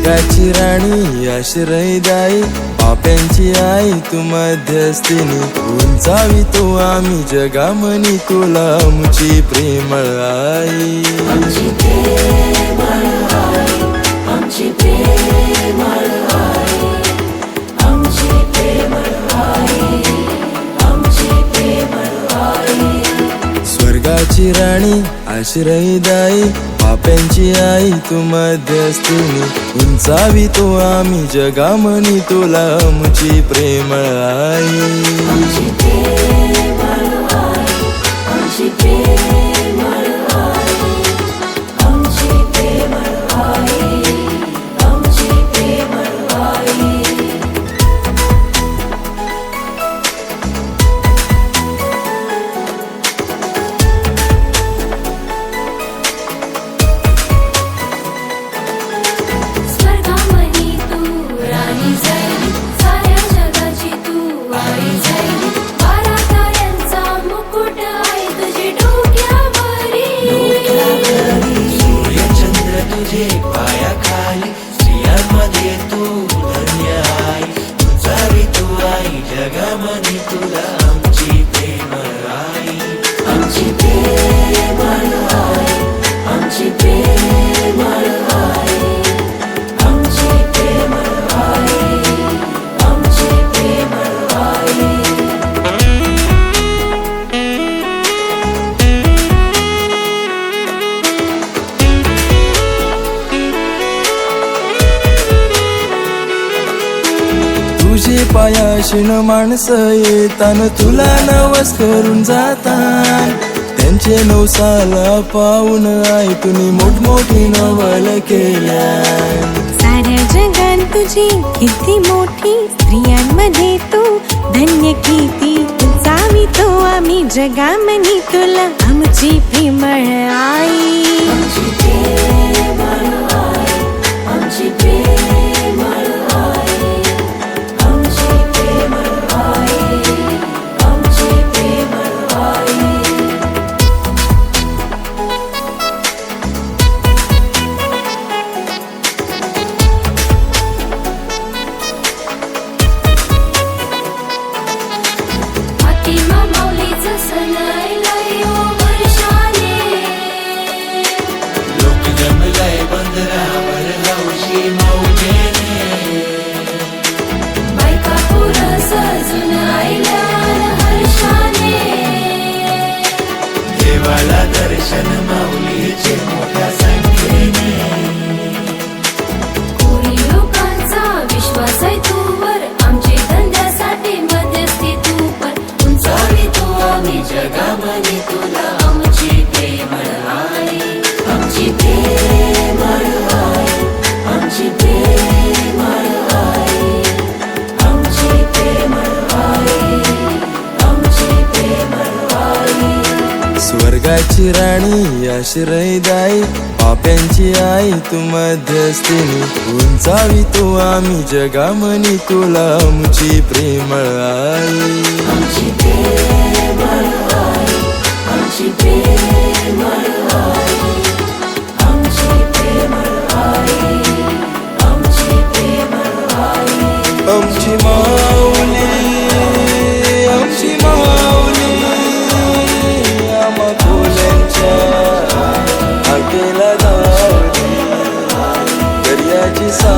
स्वर्गाची राणी आश्रयदायी पाप्यांची आई तू मध्यस्थिनी उंचावी तो आम्ही जगामनी तुला आमची प्रेमळ आई आमची प्रेमळ आई आमची प्रेमळ आई आमची प्रेमळ आई आमची प्रेमळ आई स्वर्गाची राणी आश्रयदायी पाप्यांची आई तू मध्यस्थिनी उंचावी तो आम्ही जगामनी तुला आमची प्रेमळ आई आमची प्रेमळ आई आमची प्रेमळ आई आमची प्रेमळ आई आमची प्रेमळ आई स्वर्गामनी तू राणी जाई साऱ्या जगाची तू आई जाई 12 ताऱ्यांचा मुकुट आहे तुझे डोक्यावरी सूर्यचंद्र तुझे पायाखाली स्त्रियांमध्ये तू धन्य आई तुझावी तू आई जगामध्ये तुला आमची प्रेमळ आई आमची प्रेमळ आई आमची प्रेमळ आई आमची प्रेमळ आई आमची प्रेमळ आई तुझे पायाशीन माणसं येतान तुला नवस करून जातात त्यांचे नवसाला पाहून आई तुम्ही मोठमोठी नवल केल्या साऱ्या जगात तुझी किती मोठी स्त्रियांमध्ये तू धन्य किती उंचावी तो आम्ही जगामनी तुला आमची प्रेमळ आई आमची प्रेमळ आई आमची प्रेमळ आई आमची प्रेमळ आई आमची प्रेमळ आई फातिमा माऊलीचं सण आलंय ओ वर्षाने लोक जमलाय बंदरावर हौशी मौजेने बायका पुरं सजून आयल्या हर्षाने देवाला दर्शन माऊलीचे मोठ्या संख्येने कोणी लोकांचा विश्वास आहे तूवर आमचे धंद्यासाठी मध्यस्थी तू पण उंचावी तू आम्ही जगामध्ये तुला आमची प्रेमळ आई आमची प्रेमळ आई आमची प्रेमळ आई आमची प्रेमळ आई आमची प्रेमळ आई स्वर्गाची राणी आश्रयदायी पाप्यांची आई तू मध्यस्थिनी उंचावी तो आम्ही जगामनी तुला आमची प्रेमळ आई आमची प्रेमळ आई आमची प्रेमळ आई आमची प्रेमळ आई आमची प्रेमळ आई आमची माऊली आमची माऊली आम्हा फुलांच्या हाकेला धावली दर्याची सा